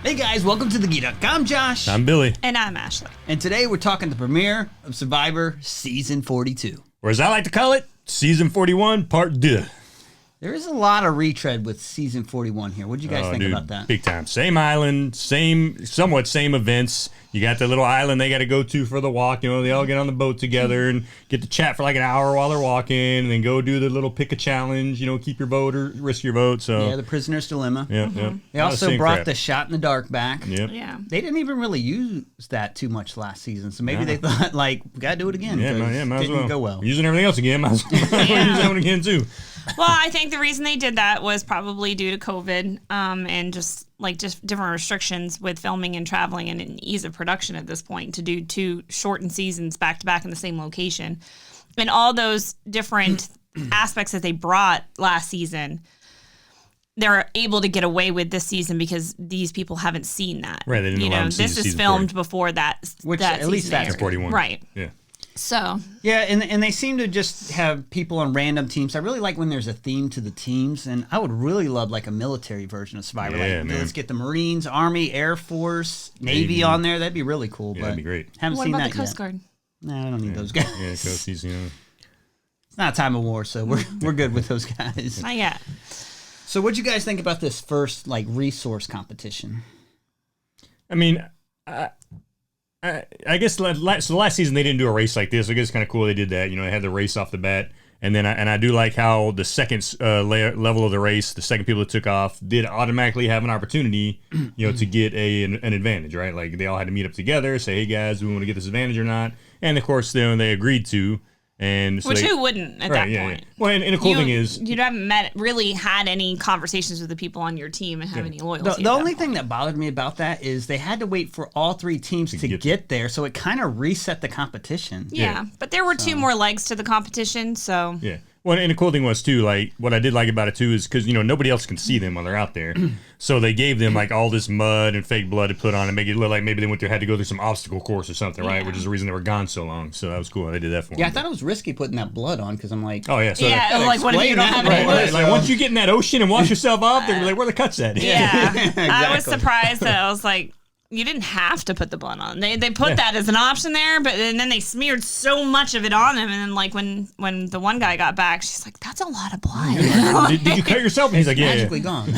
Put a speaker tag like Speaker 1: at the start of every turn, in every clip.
Speaker 1: Hey guys, welcome to the Gedunk. I'm Josh.
Speaker 2: I'm Billy.
Speaker 3: And I'm Ashley.
Speaker 1: And today we're talking the premiere of Survivor Season 42.
Speaker 2: Or as I like to call it, Season 41, Part 2.
Speaker 1: There is a lot of retread with Season 41 here. What do you guys think about that?
Speaker 2: Big time. Same island, somewhat same events. You got the little island they got to go to for the walk. You know, they all get on the boat together and get to chat for like an hour while they're walking, and then go do the little pick a challenge. You know, keep your vote or risk your vote. So
Speaker 1: yeah, the prisoner's dilemma.
Speaker 2: Yep.
Speaker 1: They also brought the shot in the dark back.
Speaker 2: Yep.
Speaker 3: Yeah.
Speaker 1: They didn't even really use that too much last season, so maybe they thought like we gotta do it again.
Speaker 2: Yeah, might as
Speaker 1: didn't
Speaker 2: well.
Speaker 1: go well.
Speaker 2: We're using everything else again. Might as well use that one again too.
Speaker 3: Well, I think the reason they did that was probably due to COVID and just different restrictions with filming and traveling and an ease of production at this point to do two shortened seasons back to back in the same location. And all those different aspects that they brought last season, they're able to get away with this season because these people haven't seen that.
Speaker 2: Right, they didn't allow them to see
Speaker 3: this is
Speaker 2: season
Speaker 3: filmed
Speaker 2: 40.
Speaker 3: before that.
Speaker 1: Which
Speaker 3: that
Speaker 1: at least that's
Speaker 3: aired.
Speaker 2: 41.
Speaker 3: Right.
Speaker 2: Yeah.
Speaker 3: So
Speaker 1: yeah, and they seem to just have people on random teams. I really like when there's a theme to the teams, and I would really love like a military version of Survivor.
Speaker 2: Yeah,
Speaker 1: like,
Speaker 2: man.
Speaker 1: let's get the Marines, Army, Air Force, Navy on there. That'd be really cool.
Speaker 2: Yeah,
Speaker 1: but
Speaker 2: that'd be great.
Speaker 1: Haven't
Speaker 3: what
Speaker 1: seen
Speaker 3: about
Speaker 1: that
Speaker 3: the Coast
Speaker 1: yet.
Speaker 3: Guard?
Speaker 1: No, I don't need those guys.
Speaker 2: Yeah, Coasties, you know.
Speaker 1: It's not a time of war, so we're good with those guys.
Speaker 3: Not yet.
Speaker 1: So, what'd you guys think about this first like resource competition?
Speaker 2: I mean, I guess so last season they didn't do a race like this. I guess it's kind of cool they did that. You know, they had the race off the bat. And then I do like how the second level of the race, the second people that took off, did automatically have an opportunity, you know, to get an advantage, right? Like they all had to meet up together, say, hey guys, do we want to get this advantage or not? And of course, they agreed to. And so
Speaker 3: Who wouldn't at that point? Yeah.
Speaker 2: Well, and the cool thing is
Speaker 3: you haven't really had any conversations with the people on your team and have any loyalty.
Speaker 1: The only thing that bothered me about that is they had to wait for all three teams to get there, so it kind of reset the competition.
Speaker 3: Yeah, but there were two more legs to the competition, so
Speaker 2: yeah. Well, and the cool thing was too, like what I did like about it too is because nobody else can see them while they're out there, so they gave them like all this mud and fake blood to put on and make it look like maybe they had to go through some obstacle course or something, right? Which is the reason they were gone so long. So that was cool. They did that for them.
Speaker 1: Yeah, I thought it was risky putting that blood on because I'm like,
Speaker 2: oh yeah, so
Speaker 3: like what if you don't have any
Speaker 2: right, like once you get in that ocean and wash yourself off, they're like, where are the cuts at?
Speaker 3: Yeah,
Speaker 1: Exactly.
Speaker 3: I was surprised that I was like, you didn't have to put the blood on. They put that as an option there, but and then they smeared so much of it on him, and then like when the one guy got back, she's like, that's a lot of blood.
Speaker 2: did you cut yourself? And he's like, yeah,
Speaker 1: magically gone.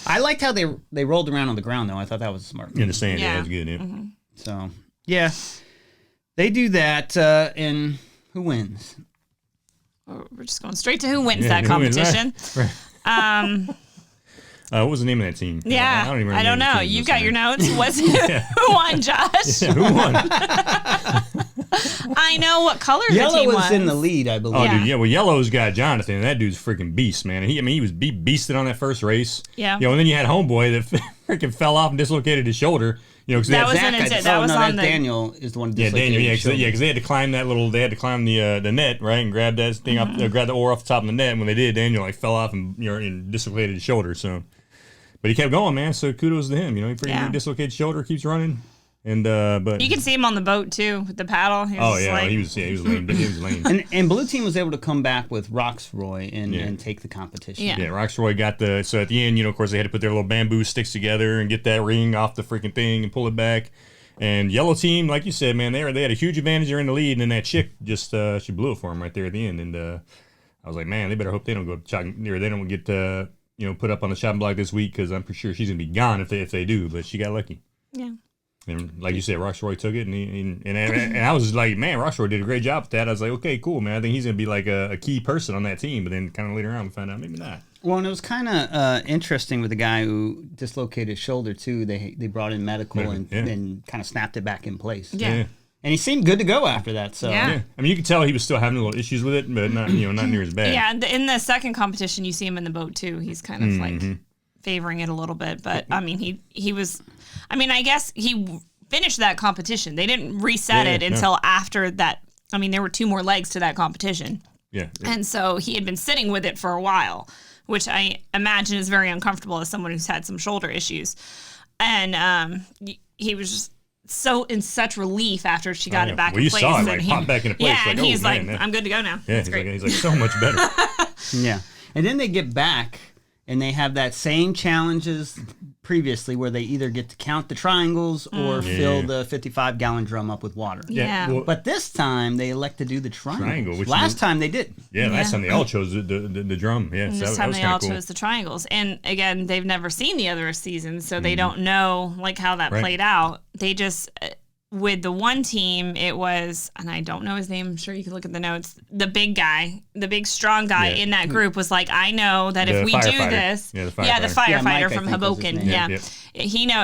Speaker 1: I liked how they rolled around on the ground though. I thought that was smart.
Speaker 2: in the sand. Yeah,
Speaker 3: Yeah.
Speaker 2: that was good. Yeah.
Speaker 3: Mm-hmm.
Speaker 1: So yeah, they do that, and who wins?
Speaker 3: We're just going straight to who wins
Speaker 2: Yeah,
Speaker 3: that
Speaker 2: who wins that?
Speaker 3: competition.
Speaker 2: What was the name of that team?
Speaker 3: Yeah,
Speaker 2: I don't even remember.
Speaker 3: I don't
Speaker 2: the name of
Speaker 3: know.
Speaker 2: the team.
Speaker 3: You've got your notes. Was who won, Josh?
Speaker 2: Yeah, who won?
Speaker 3: I know what color the
Speaker 1: Yellow
Speaker 3: team
Speaker 1: was
Speaker 3: was.
Speaker 1: in the lead, I believe.
Speaker 2: Oh,
Speaker 3: Yeah.
Speaker 2: dude, yeah. Well, Yellow's got Jonathan, and that dude's freaking beast, man. He was beasted on that first race.
Speaker 3: Yeah.
Speaker 2: And then you had Homeboy that freaking fell off and dislocated his shoulder. Cause
Speaker 3: That was
Speaker 1: Zach,
Speaker 3: in it.
Speaker 1: I-
Speaker 3: That was
Speaker 1: no,
Speaker 3: on
Speaker 1: that
Speaker 3: the
Speaker 1: Daniel is the one.
Speaker 2: yeah,
Speaker 1: dislocated
Speaker 2: Daniel,
Speaker 1: his shoulder.
Speaker 2: because they had to climb the net, right, and grab that thing up, grab the oar off the top of the net. And when they did, Daniel fell off and dislocated his shoulder. So, but he kept going, man. So kudos to him. He freaking dislocated his shoulder, keeps running, and but
Speaker 3: You can see him on the boat too with the paddle. He was
Speaker 2: he was lame. He was lame.
Speaker 1: And Blue Team was able to come back with Roxroy and take the competition.
Speaker 3: Yeah.
Speaker 2: Yeah, Roxroy got so at the end, of course, they had to put their little bamboo sticks together and get that ring off the freaking thing and pull it back. And Yellow Team, like you said, man, they had a huge advantage. They're in the lead, and then that chick just she blew it for them right there at the end. And I was like, man, they better hope they don't go they don't get put up on the chopping block this week because I'm pretty sure she's gonna be gone if they do. But she got lucky.
Speaker 3: Yeah.
Speaker 2: And like you said, Roxroy took it, and I was like, man, Roxroy did a great job with that. I was like, okay, cool, man. I think he's gonna be like a key person on that team. But then kind of later on, we found out maybe not.
Speaker 1: Well, and it was kind of interesting with the guy who dislocated his shoulder too. They brought in medical and kind of snapped it back in place.
Speaker 3: Yeah.
Speaker 1: And he seemed good to go after that. So
Speaker 3: Yeah.
Speaker 2: I mean, you could tell he was still having a little issues with it, but not near as bad.
Speaker 3: Yeah, in the second competition, you see him in the boat too. He's kind of like favoring it a little bit, but I mean, he was. I mean, I guess he finished that competition. They didn't reset it until after that. I mean, there were two more legs to that competition.
Speaker 2: Yeah.
Speaker 3: And so he had been sitting with it for a while, which I imagine is very uncomfortable as someone who's had some shoulder issues. And he was just in such relief after she got it back in place.
Speaker 2: Well, you saw it pop back into place.
Speaker 3: Yeah, and he's like, I'm good to go now.
Speaker 2: Yeah,
Speaker 3: That's great.
Speaker 2: he's like so much better.
Speaker 1: Yeah. And then they get back, And they have that same challenges previously where they either get to count the triangles or fill the 55-gallon drum up with water.
Speaker 3: Yeah.
Speaker 2: Well,
Speaker 1: But this time they elect to do the triangle.
Speaker 2: which
Speaker 1: Last time they did.
Speaker 2: last time they all chose the drum. Yeah,
Speaker 3: And
Speaker 2: so
Speaker 3: this
Speaker 2: that
Speaker 3: time
Speaker 2: was
Speaker 3: they
Speaker 2: kind
Speaker 3: all
Speaker 2: of cool.
Speaker 3: chose the triangles. And again, they've never seen the other seasons, so they don't know like how that played out. They just with the one team, it was, and I don't know his name. I'm sure you can look at the notes. The big guy, the big strong guy in that group was like, I know that if we do this,
Speaker 2: the
Speaker 3: firefighter
Speaker 1: Mike, I
Speaker 3: from
Speaker 1: think was his
Speaker 3: Hoboken,
Speaker 1: name.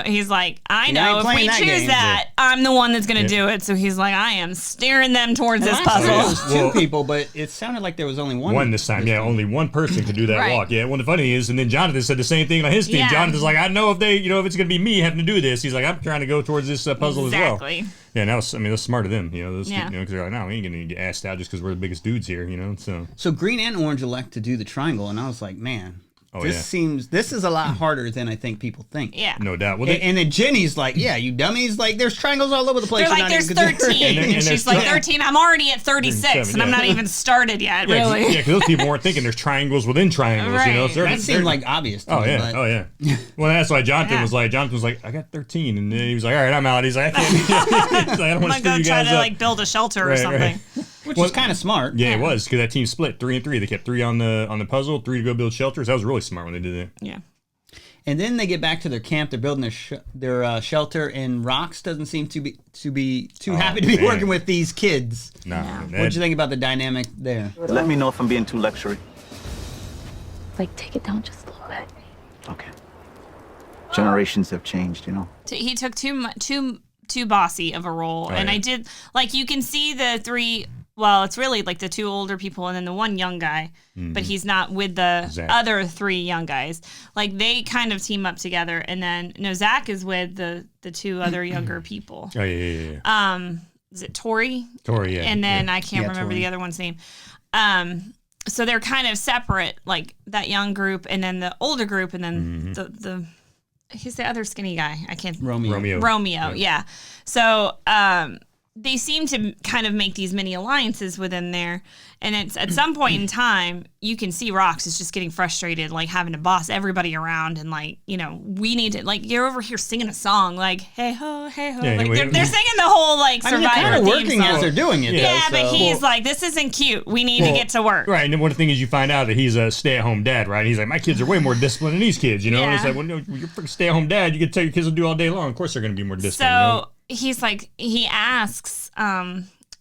Speaker 3: he's like, I
Speaker 1: I
Speaker 3: know
Speaker 1: ain't
Speaker 3: if we
Speaker 1: playing that
Speaker 3: choose
Speaker 1: game.
Speaker 3: that, I'm the one that's going to do it. So he's like, I am steering them towards this
Speaker 1: Last time
Speaker 3: puzzle.
Speaker 1: it was two people, but it sounded like there was only one.
Speaker 2: One this time, only one person could do that
Speaker 3: Right.
Speaker 2: walk. Yeah, well, the funny is, and then Jonathan said the same thing on his team.
Speaker 3: Yeah.
Speaker 2: Jonathan's like, I know if it's going to be me having to do this. He's like, I'm trying to go towards this puzzle as well.
Speaker 3: Exactly.
Speaker 2: Yeah, and that's smart of them, those
Speaker 3: Yeah.
Speaker 2: because they're like, no, we ain't going to get asked out just because we're the biggest dudes here, so.
Speaker 1: So green and orange elect to do the triangle, and I was like, man,
Speaker 2: Oh,
Speaker 1: this
Speaker 2: yeah.
Speaker 1: this is a lot harder than I think people think.
Speaker 3: Yeah.
Speaker 2: No doubt. Well,
Speaker 1: And then Jenny's like, yeah, you dummies, like there's triangles all over the place.
Speaker 3: They're
Speaker 1: You're
Speaker 3: like,
Speaker 1: not
Speaker 3: there's
Speaker 1: even
Speaker 3: 13.
Speaker 1: considering.
Speaker 3: And
Speaker 2: And
Speaker 3: she's
Speaker 2: there's
Speaker 3: like,
Speaker 2: tw-
Speaker 3: 13. I'm already at 36, and I'm
Speaker 2: yeah.
Speaker 3: not even started yet,
Speaker 2: yeah,
Speaker 3: really.
Speaker 2: because those people weren't thinking there's triangles within triangles,
Speaker 3: Right.
Speaker 2: So
Speaker 1: That seemed like obvious to
Speaker 2: Oh
Speaker 1: me.
Speaker 2: yeah,
Speaker 1: but
Speaker 2: oh yeah. Well, that's why Jonathan was like, I got 13, and then he was like, all right, I'm out. He's like, I can't. He's like, I don't
Speaker 3: I'm
Speaker 2: want to
Speaker 3: going
Speaker 2: screw
Speaker 3: to
Speaker 2: you
Speaker 3: try
Speaker 2: guys
Speaker 3: to,
Speaker 2: up.
Speaker 3: like, build a shelter or
Speaker 2: Right,
Speaker 3: something.
Speaker 2: right.
Speaker 1: which is kind of smart.
Speaker 2: Yeah, it was because that team split 3 and 3. They kept 3 on the puzzle, 3 to go build shelters. That was really smart when they did that.
Speaker 3: Yeah.
Speaker 1: And then they get back to their camp. They're building their shelter, and Rox doesn't seem to be too happy to be
Speaker 2: man.
Speaker 1: working with these kids.
Speaker 2: Nah,
Speaker 1: What'd you think about the dynamic there?
Speaker 4: Let me know if I'm being too lectury.
Speaker 5: Like, take it down just a little bit.
Speaker 4: Okay. Generations have changed,
Speaker 3: He took too bossy of a role. And
Speaker 2: yeah.
Speaker 3: I did, like, you can see the 3, well, it's really like the 2 older people and then the 1 young guy, but he's not with the
Speaker 2: Zach.
Speaker 3: other 3 young guys. Like, they kind of team up together. And then, no, Zach is with the 2 other younger people.
Speaker 2: Oh yeah.
Speaker 3: Is it Tori?
Speaker 2: Tori, yeah.
Speaker 3: And then
Speaker 2: yeah.
Speaker 3: I can't remember
Speaker 1: Tori.
Speaker 3: the other one's name. So they're kind of separate, like that young group and then the older group and then the he's the other skinny guy. I can't
Speaker 2: Romeo.
Speaker 3: Yeah. So they seem to kind of make these mini alliances within there. And it's at some point in time, you can see Rox is just getting frustrated, like having to boss everybody around and like, we need to, like, you're over here singing a song, like, hey ho, hey ho.
Speaker 2: Yeah,
Speaker 3: like,
Speaker 2: anyway,
Speaker 3: they're singing the whole like
Speaker 1: I mean, they're
Speaker 3: Survivor
Speaker 1: kind of
Speaker 3: theme
Speaker 1: working
Speaker 3: song.
Speaker 1: as they're doing it.
Speaker 3: Yeah,
Speaker 1: though,
Speaker 3: but
Speaker 1: so.
Speaker 3: he's like, this isn't cute. We need to get to work.
Speaker 2: Right, and then one of the things is you find out that he's a stay-at-home dad, right? He's like, my kids are way more disciplined than these kids,
Speaker 3: Yeah.
Speaker 2: It's like, well, no, you're a freaking stay-at-home dad. You can tell your kids to do all day long. Of course they're going to be more disciplined.
Speaker 3: So he's like, he asks,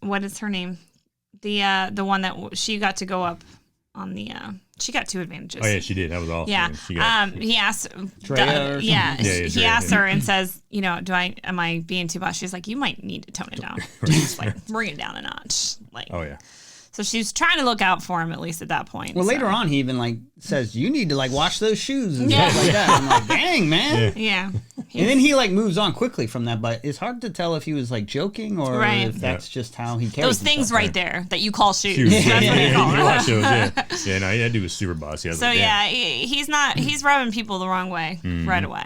Speaker 3: what is her name? The one that she got to go up on the, she got 2 advantages.
Speaker 2: Oh yeah, she did. That was awesome.
Speaker 3: Yeah.
Speaker 2: She got,
Speaker 3: He asked,
Speaker 1: Drea or something?
Speaker 3: he
Speaker 2: Drea,
Speaker 3: asks
Speaker 2: yeah.
Speaker 3: her and says, am I being too boss? She's like, you might need to tone it down. Just like bring it down a notch. Like,
Speaker 2: oh yeah.
Speaker 3: so she's trying to look out for him at least at that point.
Speaker 1: Well,
Speaker 3: so.
Speaker 1: later on, he even like says, "You need to like wash those shoes and
Speaker 3: Yeah.
Speaker 1: stuff like that." I'm like, "Dang, man!"
Speaker 3: Yeah.
Speaker 1: And then he like moves on quickly from that, but it's hard to tell if he was like joking or
Speaker 3: Right.
Speaker 1: if that's just how he carries
Speaker 3: Those things
Speaker 1: himself.
Speaker 3: right there that you call shoes.
Speaker 2: Shoes.
Speaker 3: That's what you call
Speaker 2: You
Speaker 3: them.
Speaker 2: watch those, yeah. No, that dude was super bossy. I was
Speaker 3: So
Speaker 2: like,
Speaker 3: yeah,
Speaker 2: damn.
Speaker 3: he's rubbing people the wrong way right away.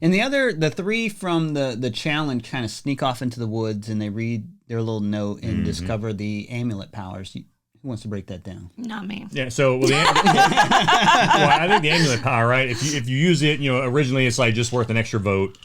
Speaker 1: And the 3 from the challenge kind of sneak off into the woods and they read their little note and discover the amulet powers. Who wants to break that down?
Speaker 3: Not me.
Speaker 2: Yeah, so I think the amulet power, right? If you use it, originally it's like just worth an extra vote,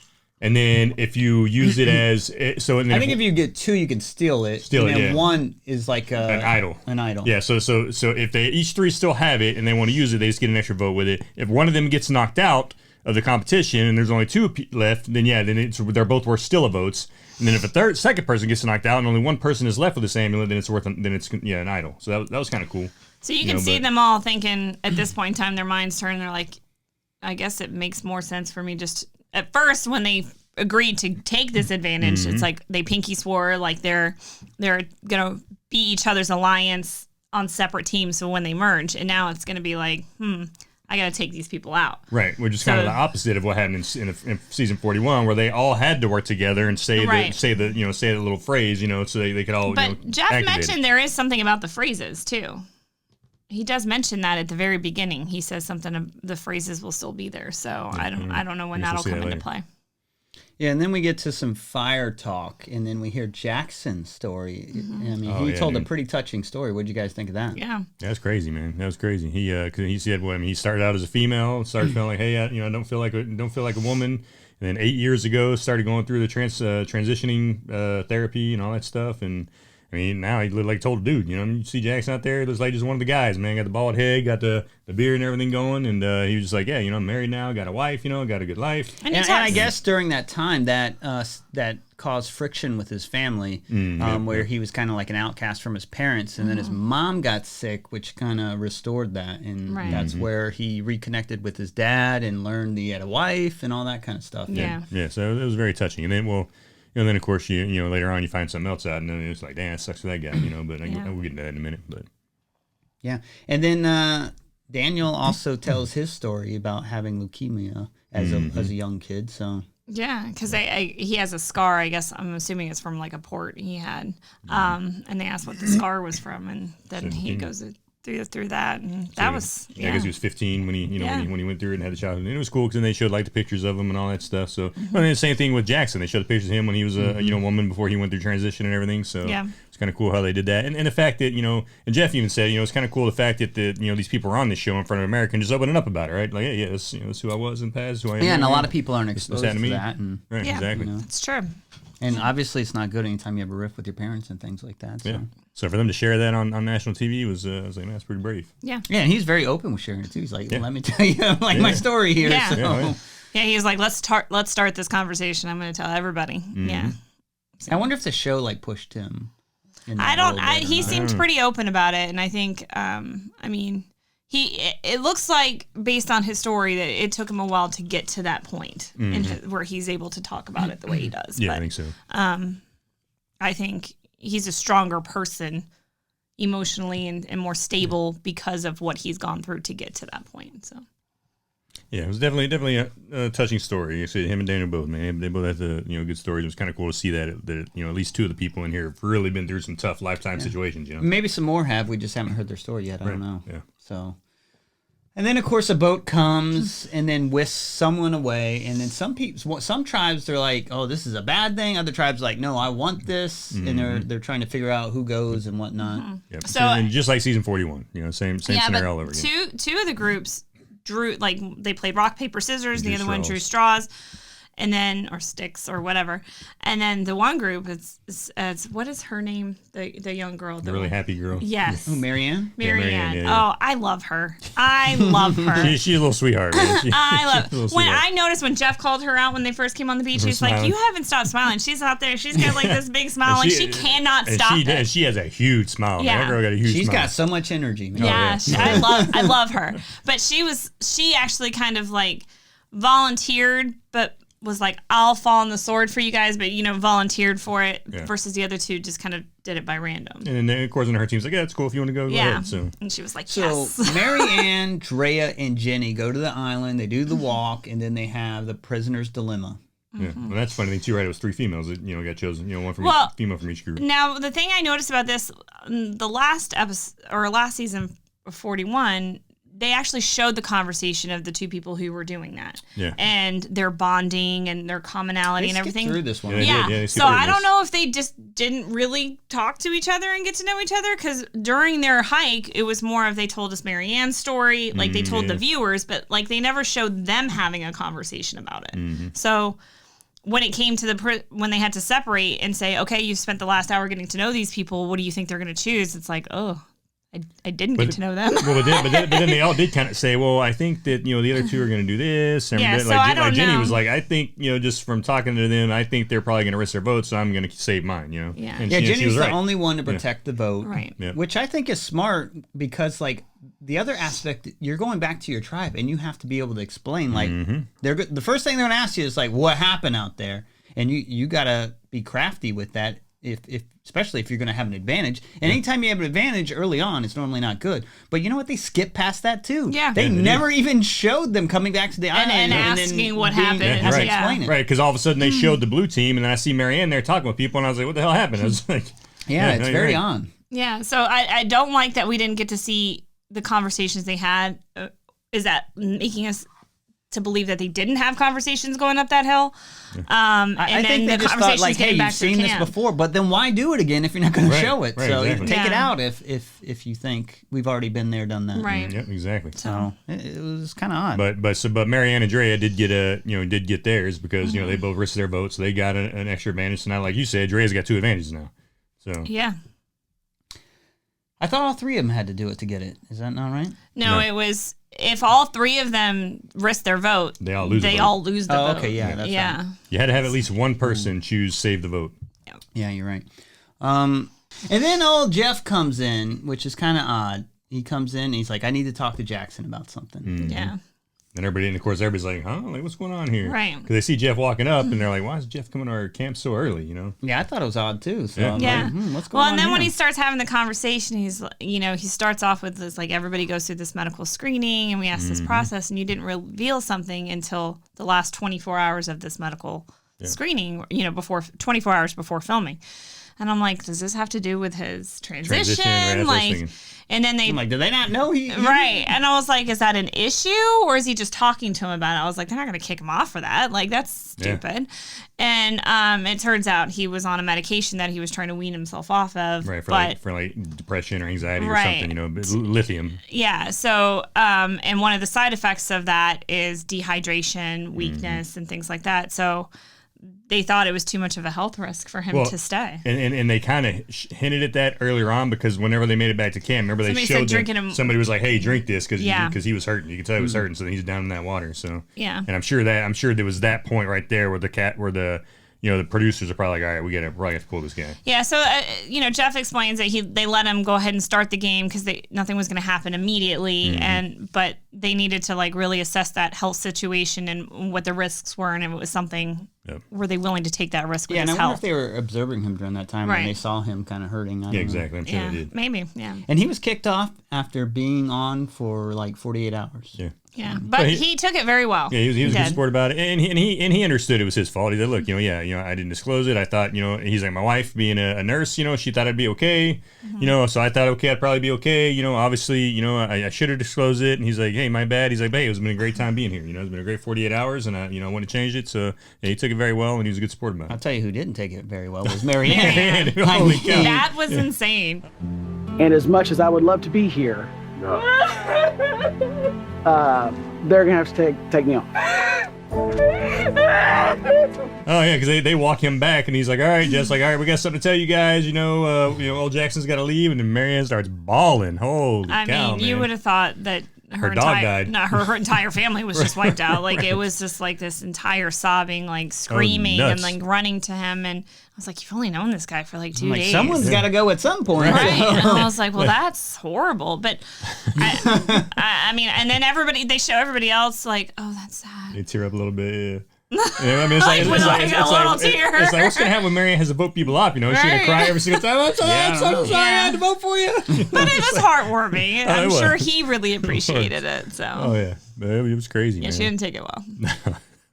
Speaker 2: and then if you use it as so, and then
Speaker 1: I think if you get 2, you can steal it.
Speaker 2: Steal
Speaker 1: and
Speaker 2: it,
Speaker 1: then
Speaker 2: yeah.
Speaker 1: 1 is like
Speaker 2: an idol.
Speaker 1: An idol.
Speaker 2: Yeah, so if they each 3 still have it and they want to use it, they just get an extra vote with it. If one of them gets knocked out of the competition and there's only 2 left, then they're both worth still a votes. And then if a second person gets knocked out and only 1 person is left with this amulet, then it's an idol. So that was kind of cool.
Speaker 3: So you can see them all thinking at this point in time, their minds turn. They're like, I guess it makes more sense for me just at first when they agreed to take this advantage. It's like they pinky swore like they're gonna be each other's alliance on separate teams. So when they merge, and now it's gonna be like, I got to take these people out.
Speaker 2: Right, which is kind of the opposite of what happened in season 41, where they all had to work together and say the little phrase, so they could all.
Speaker 3: But Jeff mentioned there is something about the phrases too. He does mention that at the very beginning. He says something of the phrases will still be there. So I don't know when that'll come into play.
Speaker 1: Yeah, and then we get to some fire talk, and then we hear Jackson's story. I mean, he told a pretty touching story. What did you guys think of that?
Speaker 3: Yeah.
Speaker 2: That's crazy, man. That was crazy. Cause he said, well, I mean, he started out as a female, started feeling like, hey, I don't feel like a woman. And then 8 years ago, started going through the transitioning therapy and all that stuff. And I mean, now he looked like a total dude. You see Jackson out there, he looks like just one of the guys, man. Got the bald head, got the beard and everything going. And he was just like, yeah, I'm married now, got a wife, got a good life.
Speaker 1: And I guess during that time, that caused friction with his family, where he was kind of like an outcast from his parents. And then his mom got sick, which kind of restored that. And that's where he reconnected with his dad and learned he had a wife and all that kind of stuff.
Speaker 3: Yeah.
Speaker 2: Yeah, so it was very touching. And then, and then of course you later on you find something else out, and then it's like, damn, it sucks for that guy, But we'll get into that in a minute. But
Speaker 1: yeah, and then Daniel also tells his story about having leukemia as a young kid. So
Speaker 3: yeah, because he has a scar. I guess I'm assuming it's from like a port he had, and they asked what the scar was from, and then he goes through that, and that was
Speaker 2: I guess he was 15 when he when he went through it and had the childhood. And it was cool because then they showed like the pictures of him and all that stuff. So and then the same thing with Jackson. They showed the pictures of him when he was a woman before he went through transition and everything. So it's kind of cool how they did that. And the fact that and Jeff even said it's kind of cool the fact that these people are on this show in front of America and just opening up about it, right? Like this who I was in the past, who I am.
Speaker 1: Yeah, and a lot of people aren't exposed to that. And,
Speaker 2: right, exactly.
Speaker 3: It's true.
Speaker 1: And obviously, it's not good anytime you have a rift with your parents and things like that. So.
Speaker 2: Yeah. So for them to share that on national TV was like, man, that's pretty brave.
Speaker 3: Yeah.
Speaker 1: Yeah, and he's very open with sharing it too. He's like, let me tell you, my story here.
Speaker 3: Yeah.
Speaker 1: So.
Speaker 3: Yeah, he was like, let's start this conversation. I'm going to tell everybody. Yeah. So.
Speaker 1: I wonder if the show like pushed him.
Speaker 3: He seemed pretty open about it, and I think, it looks like based on his story that it took him a while to get to that point where he's able to talk about it the way he does.
Speaker 2: Yeah,
Speaker 3: but,
Speaker 2: I think so.
Speaker 3: I think he's a stronger person emotionally and more stable because of what he's gone through to get to that point. So.
Speaker 2: Yeah, it was definitely a touching story. You see him and Daniel both, man. They both had good stories. It was kind of cool to see that at least two of the people in here have really been through some tough lifetime situations.
Speaker 1: Maybe some more have. We just haven't heard their story yet. I don't know.
Speaker 2: Yeah.
Speaker 1: So. And then, of course, a boat comes and then whisks someone away. And then some tribes, they're like, oh, this is a bad thing. Other tribes are like, no, I want this. And they're trying to figure out who goes and whatnot.
Speaker 2: Yep. So, and just like season 41, same scenario all over again.
Speaker 3: Two of the groups drew, like, they played rock, paper, scissors. The other one drew straws. And then, or sticks or whatever. And then the one group, it's what is her name? The young girl.
Speaker 2: The really happy girl.
Speaker 3: Yes.
Speaker 1: Oh, Marianne?
Speaker 3: Marianne. Yeah. Oh, I love her. I love her.
Speaker 2: She's a little sweetheart. Man.
Speaker 3: I love when I noticed when Jeff called her out when they first came on the beach, he's like, you haven't stopped smiling. She's out there. She's got like this big smile. Like she cannot stop it.
Speaker 2: And she has a huge smile.
Speaker 3: Yeah.
Speaker 2: Man. That girl got a huge smile.
Speaker 1: She's got so much energy, man.
Speaker 3: Yeah. I love her. But she actually kind of like volunteered, but was like, I'll fall on the sword for you guys, but volunteered for it versus the other two just kind of did it by random.
Speaker 2: And then, of course, her team's like, yeah, it's cool if you want to go ahead. So.
Speaker 3: And she was like, yes.
Speaker 1: So Marianne, Drea, and Jenny go to the island, they do the walk, and then they have the prisoner's dilemma.
Speaker 2: Yeah, well, that's funny thing too, right? It was three females that got chosen, one from each female from each group.
Speaker 3: Now, the thing I noticed about this, the last episode or last season of 41, they actually showed the conversation of the two people who were doing that. Yeah. And their bonding and their commonality and everything.
Speaker 1: Through this one.
Speaker 3: Yeah. So I don't know if they just didn't really talk to each other and get to know each other, because during their hike, it was more of they told us Marianne's story, like they told the viewers, but like they never showed them having a conversation about it. Mm-hmm. So when it came to when they had to separate and say, okay, you spent the last hour getting to know these people, what do you think they're going to choose? It's like, oh, I didn't get to know them.
Speaker 2: Well, but then they all did kind of say, well, I think that, the other two are going to do this. And
Speaker 3: yeah, so I don't know.
Speaker 2: Jenny was like, I think, just from talking to them, I think they're probably going to risk their vote, so I'm going to save mine,
Speaker 3: Yeah.
Speaker 2: And
Speaker 1: Jenny's the only one to protect the vote.
Speaker 3: Right.
Speaker 2: Yeah.
Speaker 1: Which I think is smart, because, like, the other aspect, you're going back to your tribe, and you have to be able to explain, like, the first thing they're going to ask you is, like, what happened out there? And you got to be crafty with that. If especially if you're going to have an advantage. And anytime you have an advantage early on, it's normally not good. But you know what? They skip past that too.
Speaker 3: Yeah.
Speaker 1: They never even showed them coming back to the island
Speaker 3: and asking what happened.
Speaker 1: Have to explain it.
Speaker 2: Right, because all of a sudden they showed the blue team, and then I see Marianne there talking with people, and I was like, what the hell happened? I was like,
Speaker 1: it's very on.
Speaker 3: Yeah, so I don't like that we didn't get to see the conversations they had. Is that making us to believe that they didn't have conversations going up that hill.
Speaker 1: I think they just thought, like, hey, you've seen this before, but then why do it again if you're not going to show it? So
Speaker 2: exactly.
Speaker 1: take it out if you think we've already been there, done that.
Speaker 3: Right.
Speaker 2: Yep, exactly.
Speaker 1: So it was kind of odd.
Speaker 2: But Marianne and Drea did get theirs because they both risked their votes, so they got an extra advantage. So now, like you said, Drea's got 2 advantages now. So
Speaker 3: yeah.
Speaker 1: I thought all 3 of them had to do it to get it. Is that not right?
Speaker 3: No, it was if all 3 of them risk their vote,
Speaker 2: they all lose the
Speaker 3: vote.
Speaker 1: Okay, yeah. That's right.
Speaker 2: You had to have at least one person choose save the vote.
Speaker 1: Yeah, you're right. And then old Jeff comes in, which is kind of odd. He comes in and he's like, I need to talk to Jackson about something.
Speaker 2: Mm-hmm.
Speaker 3: Yeah.
Speaker 2: And everybody's like, huh? Like, what's going on here?
Speaker 3: Right.
Speaker 2: Because they see Jeff walking up and they're like, why is Jeff coming to our camp so early,
Speaker 1: Yeah, I thought it was odd too. So
Speaker 3: yeah.
Speaker 1: I'm like, what's going on?
Speaker 3: Well, and then when
Speaker 1: here?
Speaker 3: he starts having the conversation, he's, he starts off with this, like, everybody goes through this medical screening and we ask this process, and you didn't reveal something until the last 24 hours of this medical screening, before 24 hours before filming. And I'm like, does this have to do with his transition?
Speaker 2: Right,
Speaker 3: and then
Speaker 1: I'm like, do they not know he
Speaker 3: right? And I was like, is that an issue, or is he just talking to him about it? I was like, they're not going to kick him off for that. Like, that's stupid. Yeah. And it turns out he was on a medication that he was trying to wean himself off of.
Speaker 2: Right, for depression or anxiety or something, lithium.
Speaker 3: Yeah. So, and one of the side effects of that is dehydration, weakness, and things like that. So they thought it was too much of a health risk for him to stay.
Speaker 2: And they kind of hinted at that earlier on, because whenever they made it back to camp, remember they showed them, somebody was like, hey, drink this because he was hurting. You could tell he was hurting, so he's down in that water. So
Speaker 3: yeah.
Speaker 2: And I'm sure there was that point right there where the producers are probably like, all right, we probably have to pull this guy.
Speaker 3: Yeah, so, Jeff explains that they let him go ahead and start the game because nothing was going to happen immediately, but they needed to, like, really assess that health situation and what the risks were, and if it was something, were they willing to take that risk with his health?
Speaker 1: I wonder if they were observing him during that time when they saw him kind of hurting.
Speaker 2: Exactly. I'm sure they did.
Speaker 3: Maybe, yeah.
Speaker 1: And he was kicked off after being on for, like, 48 hours.
Speaker 2: Yeah.
Speaker 3: Yeah, but he took it very well.
Speaker 2: Yeah, he was a good sport about it, and he understood it was his fault. He said, "Look, I didn't disclose it. I thought, he's like, my wife being a nurse, she thought I'd be okay, so I thought, okay, I'd probably be okay, obviously, I should have disclosed it." And he's like, "Hey, my bad." He's like, "Hey, it's been a great time being here. It's been a great 48 hours, and I want to change it." So he took it very well, and he was a good sport about it.
Speaker 1: I'll tell you who didn't take it very well was Marianne.
Speaker 2: Holy cow!
Speaker 3: That was insane.
Speaker 6: And as much as I would love to be here, they're gonna have to take me on.
Speaker 2: Oh yeah, because they walk him back, and he's like, "All right, Jess, we got something to tell you guys. Old Jackson's got to leave," and then Marianne starts bawling. Holy cow, man.
Speaker 3: You would have thought that her
Speaker 2: dog died.
Speaker 3: No, her entire family was just wiped out. Like, it was just like this entire sobbing, like screaming and like running to him. And I was like, you've only known this guy for like 2 days.
Speaker 1: Someone's got to go at some point.
Speaker 3: Right. And I was like, well, that's horrible. But I mean, and then they show everybody else like, oh, that's sad.
Speaker 2: They tear up a little bit, yeah. I mean, it's like what's gonna happen when Marianne has to vote people off? She's gonna cry every single time. I'm so sorry, I had to vote for you.
Speaker 3: But it was heartwarming. I'm sure he really appreciated it. So.
Speaker 2: Oh yeah, it was crazy.
Speaker 3: Yeah,
Speaker 2: man.
Speaker 3: she didn't take it well.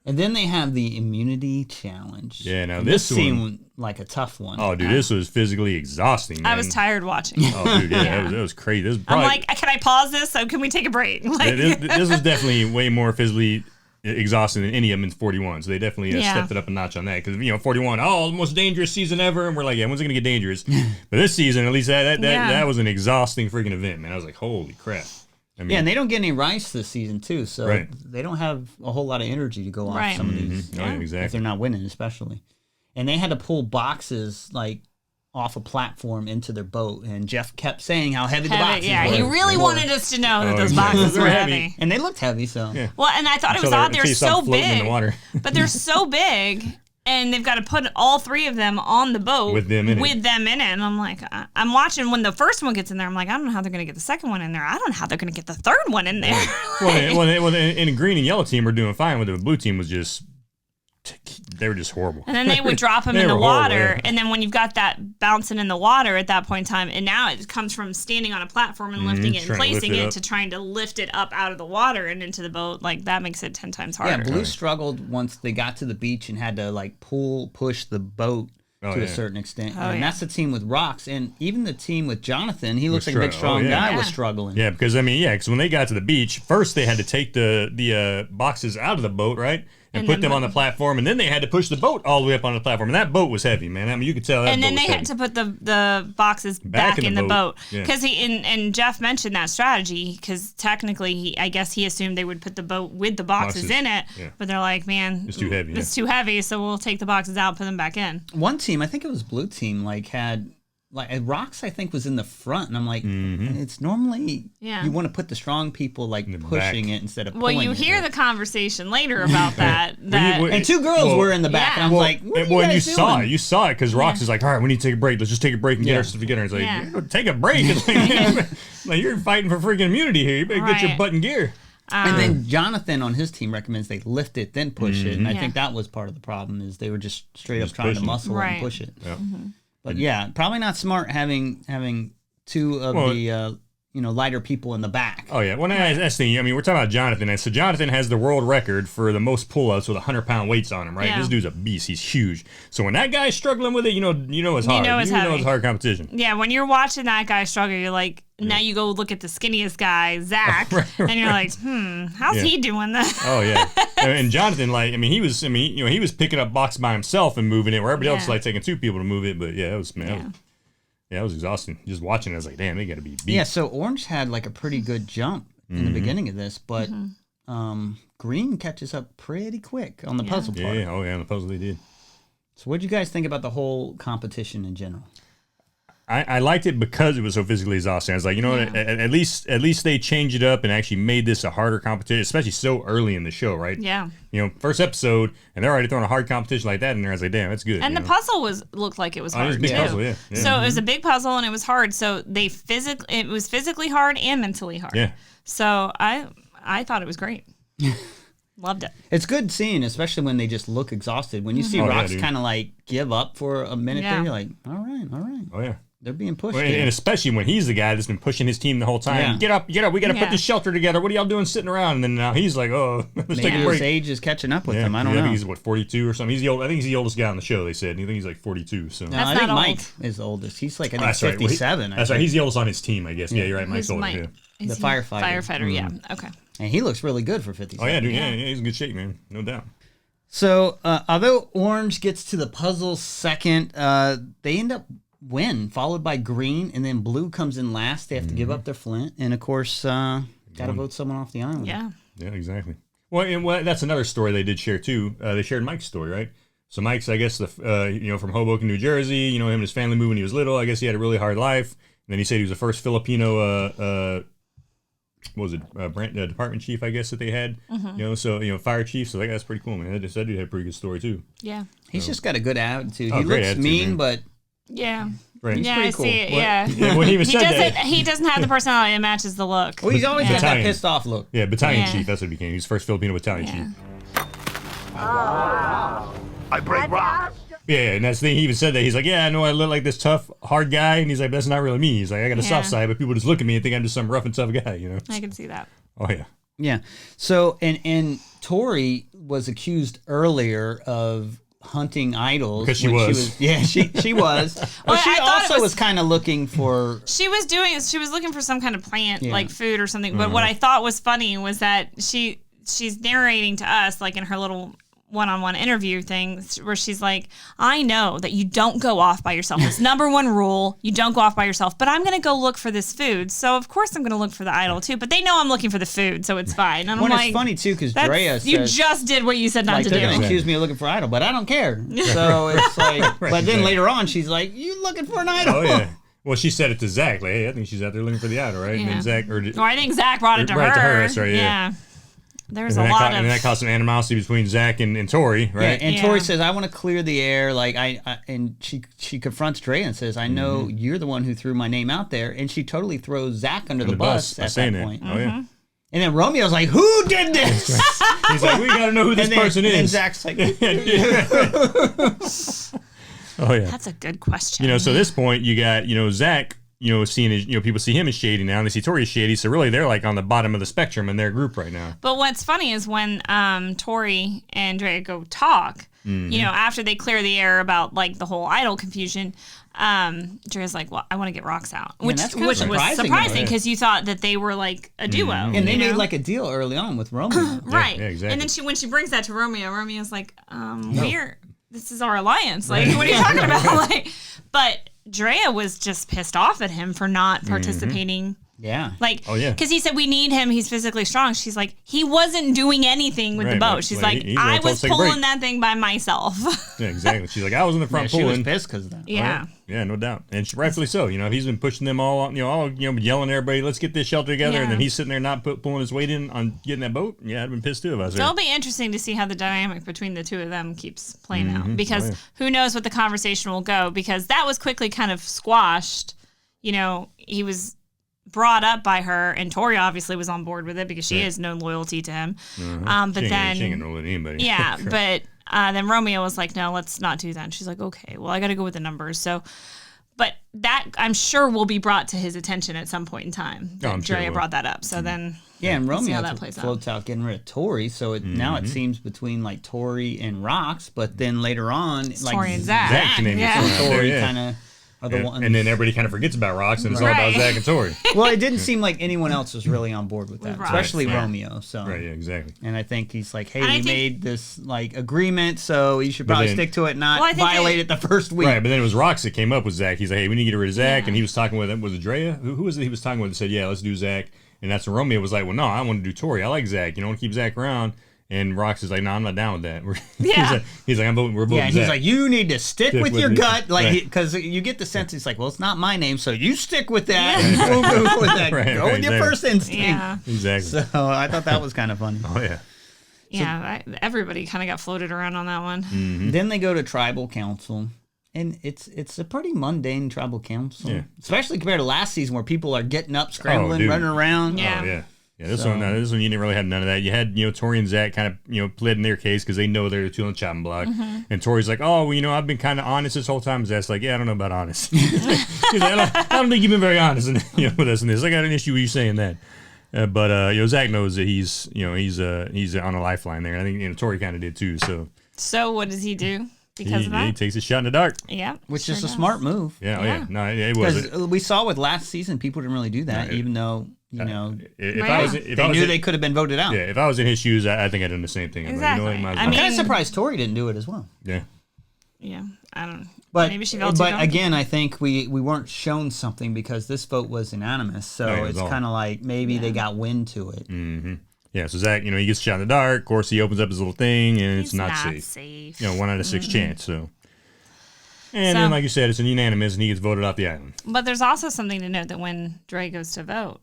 Speaker 1: And then they have the immunity challenge.
Speaker 2: Yeah, now
Speaker 1: this seemed like a tough one.
Speaker 2: Oh, dude, this was physically exhausting, man.
Speaker 3: I was tired watching.
Speaker 2: Oh, dude, yeah, that was crazy. This was
Speaker 3: I'm like, can I pause this? Can we take a break? Like,
Speaker 2: this was definitely way more physically exhausting than any of them in 41. So they definitely stepped it up a notch on that. Because, 41, the most dangerous season ever. And we're like, yeah, when's it going to get dangerous? But this season, at least that was an exhausting freaking event, man. I was like, holy crap. I mean,
Speaker 1: and they don't get any rice this season, too. So they don't have a whole lot of energy to go off some of these.
Speaker 2: Oh, yeah, exactly.
Speaker 1: If they're not winning, especially. And they had to pull boxes, like, off a platform into their boat, and Jeff kept saying how heavy the boxes were.
Speaker 3: Yeah, he really wanted us to know that those boxes were heavy.
Speaker 1: And they looked heavy, so. Yeah.
Speaker 3: Well, and I thought it was odd. They're so big. In the water. But they're so big, and they've got to put all 3 of them on the boat
Speaker 2: with them in it.
Speaker 3: And I'm like, I'm watching when the first one gets in there. I'm like, I don't know how they're going to get the second one in there. I don't know how they're going to get the third one in there.
Speaker 2: Well, in the green and yellow team were doing fine, but the blue team was just. They were just horrible.
Speaker 3: And then they would drop them in the water. And then when you've got that bouncing in the water at that point in time, and now it comes from standing on a platform and lifting it and placing it to trying to lift it up out of the water and into the boat, like that makes it 10 times harder.
Speaker 1: Yeah, Blue struggled once they got to the beach and had to like push the boat to a certain extent.
Speaker 3: Oh,
Speaker 1: and that's the team with Rox. And even the team with Jonathan, he looks like a big, strong guy, was struggling.
Speaker 2: Yeah, because, because when they got to the beach, first they had to take the boxes out of the boat, right? And put them on the platform, and then they had to push the boat all the way up on the platform. And that boat was heavy, man. I mean, you could tell that.
Speaker 3: And then they had to put the boxes back in the boat. Because and Jeff mentioned that strategy, because technically, I guess he assumed they would put the boat with the boxes in it. Yeah. But they're like, man,
Speaker 2: it's too heavy.
Speaker 3: It's too heavy, so we'll take the boxes out, put them back in.
Speaker 1: One team, I think it was Blue Team, had... Rox, I think, was in the front, and I'm like, it's normally you want to put the strong people pushing it instead of pulling it.
Speaker 3: Well, you hear the conversation later about that.
Speaker 1: And two girls were in the back, and I'm like, what are you guys doing?
Speaker 2: You saw it, because Rox is like, all right, we need to take a break. Let's just take a break and get our stuff together. It's like, take a break. It's like, you're fighting for freaking immunity here. You better get your butt in gear.
Speaker 1: And then Jonathan on his team recommends they lift it, then push it, and I think that was part of the problem, is they were just straight up trying to muscle it and push it.
Speaker 2: Yeah.
Speaker 1: But probably not smart having two of the lighter people in the back.
Speaker 2: Oh yeah, well that's the thing. I mean, we're talking about Jonathan, and so Jonathan has the world record for the most pull-ups with 100-pound weights on him, right? Yeah. This dude's a beast. He's huge. So when that guy's struggling with it, you know it's hard. You know it's hard competition.
Speaker 3: Yeah, when you're watching that guy struggle, you're like, now you go look at the skinniest guy, Zach, and you're like, how's he doing that?
Speaker 2: Oh yeah, and Jonathan, he was picking up box by himself and moving it, where everybody else was taking two people to move it. But it was it was exhausting. Just watching it, I was like, damn, they got to be beat.
Speaker 1: Yeah, so Orange had a pretty good jump in the beginning of this, but Green catches up pretty quick on the puzzle part.
Speaker 2: Yeah, on the puzzle they did.
Speaker 1: So what did you guys think about the whole competition in general?
Speaker 2: I liked it because it was so physically exhausting. I was like, at least they changed it up and actually made this a harder competition, especially so early in the show, right?
Speaker 3: Yeah.
Speaker 2: First episode, and they're already throwing a hard competition like that in there. I was like, damn, that's good.
Speaker 3: And the puzzle looked like it was hard.
Speaker 2: It was a big puzzle, yeah.
Speaker 3: So it was a big puzzle and it was hard. So it was physically hard and mentally hard.
Speaker 2: Yeah.
Speaker 3: So I thought it was great. Loved it.
Speaker 1: It's good seeing, especially when they just look exhausted. When you see Rox kind of give up for a minute there, you're like, all right.
Speaker 2: Oh yeah.
Speaker 1: They're being pushed.
Speaker 2: Well, and especially when he's the guy that's been pushing his team the whole time.
Speaker 1: Yeah.
Speaker 2: Get up. We got to put this shelter together. What are y'all doing sitting around? And then now he's like, oh, let's take a break.
Speaker 1: His age is catching up with him. I don't know.
Speaker 2: I think he's, 42 or something. I think he's the oldest guy on the show, they said. I think he's 42. So.
Speaker 1: No, I think Mike is the oldest. He's 57.
Speaker 2: That's right. He's the oldest on his team, I guess. Yeah, you're right. Mike's older. Yeah.
Speaker 3: The
Speaker 1: firefighter.
Speaker 3: Firefighter, yeah. Okay.
Speaker 1: And he looks really good for 57.
Speaker 2: Oh, yeah, dude. Yeah, he's in good shape, man. No doubt.
Speaker 1: So, although Orange gets to the puzzle second, they end up followed by Green, and then Blue comes in last. They have to give up their flint, and of course, got to vote someone off the island.
Speaker 3: Yeah.
Speaker 2: Yeah, exactly. Well, that's another story they did share too. They shared Mike's story, right? So Mike's, I guess, from Hoboken, New Jersey. Him and his family moved when he was little. I guess he had a really hard life. And then he said he was the first Filipino. What was it? Department chief, I guess, that they had. Fire chief. So that's pretty cool, man. That dude had a pretty good story too.
Speaker 3: Yeah.
Speaker 1: He's just got a good attitude. He looks mean, but.
Speaker 3: Yeah.
Speaker 2: Right.
Speaker 3: Yeah,
Speaker 1: pretty
Speaker 3: I
Speaker 1: cool.
Speaker 3: see it. Yeah. He doesn't have the personality. It matches the look.
Speaker 1: Well, he's always got that pissed off look.
Speaker 2: Yeah, battalion chief. That's what he became. He's the first Filipino battalion chief.
Speaker 4: I break rocks.
Speaker 2: Yeah, and that's the thing. He even said that. He's like, I know I look like this tough, hard guy. And he's like, that's not really me. He's like, I got a soft side, but people just look at me and think I'm just some rough and tough guy,
Speaker 3: I can see that.
Speaker 2: Oh, yeah.
Speaker 1: Yeah. So, and Tori was accused earlier of hunting idols.
Speaker 2: Because she was.
Speaker 1: She was. But she also was kind of looking for...
Speaker 3: She was looking for some kind of plant, like food or something. But what I thought was funny was that she's narrating to us, like in her little one-on-one interview thing, where she's like, I know that you don't go off by yourself. It's number one rule. You don't go off by yourself. But I'm going to go look for this food. So, of course, I'm going to look for the idol, too. But they know I'm looking for the food, so it's fine. And I'm
Speaker 1: it's funny, too, because Drea says...
Speaker 3: You just did what you said not to do.
Speaker 1: They're going to accuse me of looking for idol, but I don't care. So it's like... But then later on, she's like, you looking for an idol?
Speaker 2: Oh, yeah. Well, she said it to Zach. Like, hey, I think she's out there looking for the idol, right?
Speaker 3: Yeah.
Speaker 2: And then Zach...
Speaker 3: I think Zach brought it to her.
Speaker 2: Right to her, that's right, yeah.
Speaker 3: There's a lot of...
Speaker 2: And that caused some animosity between Zach and Tori, right?
Speaker 1: Yeah, and Tori says, I want to clear the air. And she confronts Dre and says, I know you're the one who threw my name out there. And she totally throws Zach under the bus at that point.
Speaker 2: Oh, yeah.
Speaker 1: And then Romeo's like, who did this?
Speaker 2: He's like, we got to know who this person is.
Speaker 1: And Zach's like...
Speaker 2: Oh, yeah.
Speaker 3: That's a good question.
Speaker 2: So at this point, you got, Zach... seeing his, people see him as shady now, and they see Tori as shady. So really, they're like on the bottom of the spectrum in their group right now.
Speaker 3: But what's funny is when Tori and Drea go talk, You know, after they clear the air about like the whole idol confusion, Drea's like, well, I want to get Rox out, which
Speaker 1: that's
Speaker 3: was
Speaker 1: kinda
Speaker 3: surprising because you thought that they were like a duo.
Speaker 1: And they
Speaker 3: you
Speaker 1: made
Speaker 3: know?
Speaker 1: like a deal early on with Romeo.
Speaker 3: Right.
Speaker 2: Yeah, exactly.
Speaker 3: And then when she brings that to Romeo, Romeo's like, this is our alliance. Like, what are you talking about? Like, but Drea was just pissed off at him for not participating.
Speaker 1: Yeah.
Speaker 3: Like,
Speaker 2: Oh, yeah.
Speaker 3: because he said, we need him. He's physically strong. She's like, he wasn't doing anything with the boat.
Speaker 2: but-
Speaker 3: She's
Speaker 2: but
Speaker 3: like,
Speaker 2: he's
Speaker 3: I
Speaker 2: told
Speaker 3: was
Speaker 2: to take a
Speaker 3: pulling
Speaker 2: break.
Speaker 3: that thing by myself.
Speaker 2: Yeah, exactly. She's like, I was in the
Speaker 1: Yeah,
Speaker 2: front
Speaker 1: she was
Speaker 2: pulling.
Speaker 1: pissed because of that.
Speaker 3: Yeah.
Speaker 2: Yeah, no doubt, and rightfully so. You know, he's been pushing them all, yelling at everybody, "Let's get this shelter together,"
Speaker 3: Yeah.
Speaker 2: and then he's sitting there not pulling his weight in on getting that boat. Yeah, I'd been pissed too if I was
Speaker 3: So
Speaker 2: there.
Speaker 3: it'll be interesting to see how the dynamic between the two of them keeps playing out. Because
Speaker 2: yeah.
Speaker 3: who knows what the conversation will go, because that was quickly kind of squashed. You know, he was brought up by her, and Tori obviously was on board with it because she has no loyalty to him. But
Speaker 2: she
Speaker 3: then,
Speaker 2: ain't gonna let anybody.
Speaker 3: yeah, but then Romeo was like, no, let's not do that. And she's like, okay, well, I got to go with the numbers. So, but that I'm sure will be brought to his attention at some point in time.
Speaker 2: Oh, I'm sure it
Speaker 3: Drea
Speaker 2: will.
Speaker 3: brought that up. So then,
Speaker 1: Yeah, and
Speaker 3: see
Speaker 1: Romeo
Speaker 3: how that plays out.
Speaker 1: floats out getting rid of Tori, so now it seems between like Tori and Rox, but then later on, like
Speaker 3: Tori and Zach.
Speaker 2: Zach can
Speaker 3: Yeah.
Speaker 2: thrown out there,
Speaker 1: Tori
Speaker 2: yeah.
Speaker 1: kind of are the ones.
Speaker 2: And then everybody kind of forgets about Rox, and it's all
Speaker 3: Right.
Speaker 2: about Zach and Tori.
Speaker 1: Well, it didn't seem like anyone else was really on board with that,
Speaker 3: Right.
Speaker 1: especially
Speaker 3: Yeah.
Speaker 1: Romeo. So,
Speaker 2: Right? Yeah, exactly.
Speaker 1: and I think he's like, "Hey,
Speaker 3: And I
Speaker 1: we
Speaker 3: think-
Speaker 1: made this like agreement, so you should
Speaker 2: But
Speaker 1: probably
Speaker 2: then-
Speaker 1: stick to it, not
Speaker 3: Well, I think
Speaker 1: violate
Speaker 3: they-
Speaker 1: it the first week."
Speaker 2: Right, but then it was Rox that came up with Zach. He's like, "Hey, we need to get rid of Zach,"
Speaker 3: Yeah.
Speaker 2: and he was talking with him. Was it Drea? Who was it? He was talking with. That said, "Yeah, let's do Zach." And that's when Romeo was like, "Well, no, I want to do Tori. I like Zach. You don't want to keep Zach around." And Rox is like, "No, I'm not down with that."
Speaker 3: Yeah.
Speaker 2: he's like, we're voting
Speaker 1: Yeah, and he's
Speaker 2: Zach.
Speaker 1: like, "You need to stick with your
Speaker 2: with it.
Speaker 1: gut," like
Speaker 2: Right.
Speaker 1: because you get the sense he's like, "Well, it's not my name, so you stick with that. And we'll go with that.
Speaker 2: Right,
Speaker 1: Go
Speaker 2: right,
Speaker 1: with your
Speaker 2: exactly.
Speaker 1: first instinct."
Speaker 3: Yeah.
Speaker 2: Exactly.
Speaker 1: So I thought that was kind of funny.
Speaker 2: Oh yeah.
Speaker 3: Yeah, everybody kind of got floated around on that one.
Speaker 1: Then they go to tribal council, and it's a pretty mundane tribal council,
Speaker 2: Yeah.
Speaker 1: especially compared to last season where people are getting up, scrambling,
Speaker 2: dude.
Speaker 1: running around.
Speaker 3: Yeah.
Speaker 2: Oh yeah. Yeah, this
Speaker 1: So-
Speaker 2: one you didn't really have none of that. You had, Tori and Zach kind of, pleading their case because they know they're the two on the chopping block. And Tori's like, "Oh, well, I've been kind of honest this whole time." Zach's like, "Yeah, I don't know about honest." He's like, I don't think you've been very honest with us in this. I got an issue with you saying that. But Zach knows that he's on a lifeline there. I think Tori kind of did too. So
Speaker 3: So what does he do because of
Speaker 2: he
Speaker 3: that?
Speaker 2: takes a shot in the dark.
Speaker 3: Yeah,
Speaker 1: Which
Speaker 3: sure
Speaker 1: is a
Speaker 3: does.
Speaker 1: smart move.
Speaker 2: Yeah, oh,
Speaker 3: Yeah.
Speaker 2: yeah. No, it was.
Speaker 1: Because we saw with last season, people didn't really do that,
Speaker 2: Right.
Speaker 1: even though
Speaker 2: If
Speaker 3: Right.
Speaker 2: I was, if
Speaker 1: they
Speaker 2: I was
Speaker 1: knew
Speaker 2: in,
Speaker 1: they could have been voted out.
Speaker 2: yeah, if I was in his shoes, I think I'd done the same thing. I'm
Speaker 3: Exactly.
Speaker 2: Like, might as
Speaker 3: I
Speaker 2: well.
Speaker 1: I'm kind of
Speaker 3: mean-
Speaker 1: surprised Tori didn't do it as well.
Speaker 2: Yeah.
Speaker 3: Yeah, I don't know.
Speaker 1: But
Speaker 3: Maybe she felt too
Speaker 1: but
Speaker 3: comfortable.
Speaker 1: again, I think we weren't shown something because this vote was unanimous. So
Speaker 2: Right, it was
Speaker 1: it's
Speaker 2: all-
Speaker 1: kind of like maybe they got wind to it.
Speaker 2: Yeah, so Zach, he gets shot in the dark. Of course, he opens up his little thing, and it's
Speaker 3: He's
Speaker 2: not safe. 1 out of 6 chance. So, and
Speaker 3: So-
Speaker 2: then, like you said, it's an unanimous, and he gets voted off the island.
Speaker 3: But there's also something to note that when Drea goes to vote,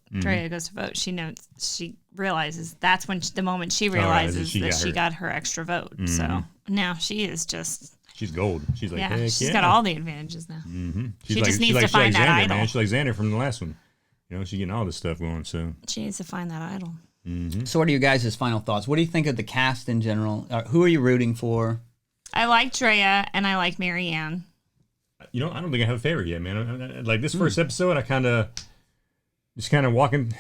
Speaker 3: she realizes that's when the moment she realizes
Speaker 2: she
Speaker 3: that
Speaker 2: got
Speaker 3: she
Speaker 2: her.
Speaker 3: got her extra vote. So now she is just
Speaker 2: She's gold. She's like,
Speaker 3: yeah,
Speaker 2: heck
Speaker 3: she's
Speaker 2: yeah.
Speaker 3: got all the advantages now.
Speaker 2: She's
Speaker 3: she
Speaker 2: like,
Speaker 3: just
Speaker 2: she's
Speaker 3: needs
Speaker 2: like,
Speaker 3: to
Speaker 2: she's
Speaker 3: find
Speaker 2: like
Speaker 3: that
Speaker 2: Xander,
Speaker 3: idol.
Speaker 2: man. She's like Xander from the last one. She's getting all this stuff going. So,
Speaker 3: She needs to find that idol.
Speaker 1: So what are you guys' final thoughts? What do you think of the cast in general? Who are you rooting for?
Speaker 3: I like Drea and I like Marianne.
Speaker 2: I don't think I have a favorite yet, man. Like this first episode, I kind of just walking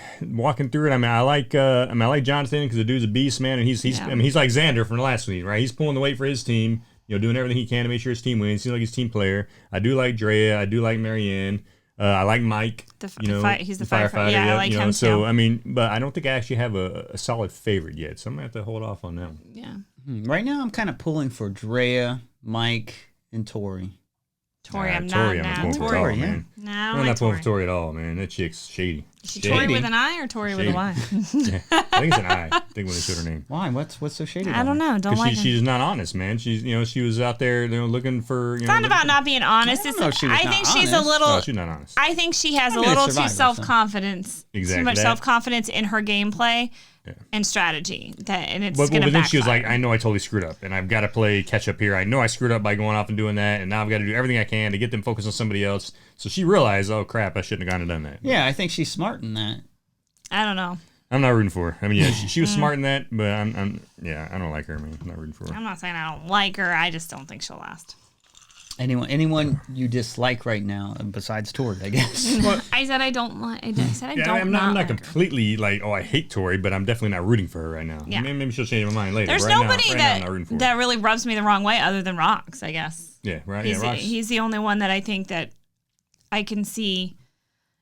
Speaker 2: through it. I mean, I like Jonathan because the dude's a beast, man, and he's
Speaker 3: Yeah.
Speaker 2: I mean, he's like Xander from the last week, right? He's pulling the weight for his team, doing everything he can to make sure his team wins. Seems like he's a team player. I do like Drea. I do like Marianne. I like Mike.
Speaker 3: He's the firefighter. Yeah, I like him
Speaker 2: So
Speaker 3: too.
Speaker 2: I mean, but I don't think I actually have a solid favorite yet. So I'm gonna have to hold off on that one.
Speaker 3: Yeah.
Speaker 1: Right now, I'm kind of pulling for Drea, Mike, and Tori.
Speaker 3: Tori, I'm
Speaker 2: Tori,
Speaker 3: not
Speaker 2: I'm
Speaker 3: now.
Speaker 2: pulling for
Speaker 1: Tori,
Speaker 2: Tori,
Speaker 1: yeah.
Speaker 2: man.
Speaker 3: No, I
Speaker 2: I'm
Speaker 3: don't like
Speaker 2: not pulling
Speaker 3: Tori.
Speaker 2: for Tori at all, man. That chick's shady.
Speaker 3: Is she Tori
Speaker 1: Shady.
Speaker 3: with an I or Tori with a
Speaker 2: Shady.
Speaker 3: Y?
Speaker 2: Yeah. I think it's an I. I think when they showed her name.
Speaker 1: Why? What's so shady?
Speaker 3: I
Speaker 1: about
Speaker 3: don't
Speaker 1: it?
Speaker 3: know. Don't
Speaker 2: Because
Speaker 3: like her.
Speaker 2: she's not honest, man. She's she was out there looking for
Speaker 3: It's not about not being honest.
Speaker 1: I don't know if she was
Speaker 3: I
Speaker 1: not
Speaker 3: think she's a
Speaker 1: honest.
Speaker 3: little.
Speaker 2: No, she's not honest.
Speaker 3: I think she has
Speaker 1: I mean,
Speaker 3: a little
Speaker 1: it's
Speaker 3: too
Speaker 1: Survivor, so-
Speaker 3: self-confidence.
Speaker 2: Exactly
Speaker 3: Too much
Speaker 2: that.
Speaker 3: self-confidence in her gameplay
Speaker 2: Yeah.
Speaker 3: and strategy. And it's
Speaker 2: But
Speaker 3: going to
Speaker 2: then she was
Speaker 3: backfire.
Speaker 2: like, I know I totally screwed up, and I've got to play catch up here. I know I screwed up by going off and doing that, and now I've got to do everything I can to get them focused on somebody else. So she realized, oh crap, I shouldn't have gone and done that.
Speaker 1: Yeah, I think she's smart in that.
Speaker 3: I don't know.
Speaker 2: I'm not rooting for her. I mean, yeah, she was smart in that, but I don't like her, man. I'm not rooting for her.
Speaker 3: I'm not saying I don't like her. I just don't think she'll last.
Speaker 1: Anyone you dislike right now besides Tord, I guess.
Speaker 3: I said I don't like. I said I don't.
Speaker 2: I'm not
Speaker 3: like her.
Speaker 2: completely like, oh, I hate Tori, but I'm definitely not rooting for her right now.
Speaker 3: Yeah.
Speaker 2: Maybe she'll change my mind later.
Speaker 3: There's
Speaker 2: right
Speaker 3: nobody
Speaker 2: now, I'm not rooting for her.
Speaker 3: that really rubs me the wrong way other than Rox, I guess.
Speaker 2: Yeah, right.
Speaker 3: He's the only one that I think that I can see.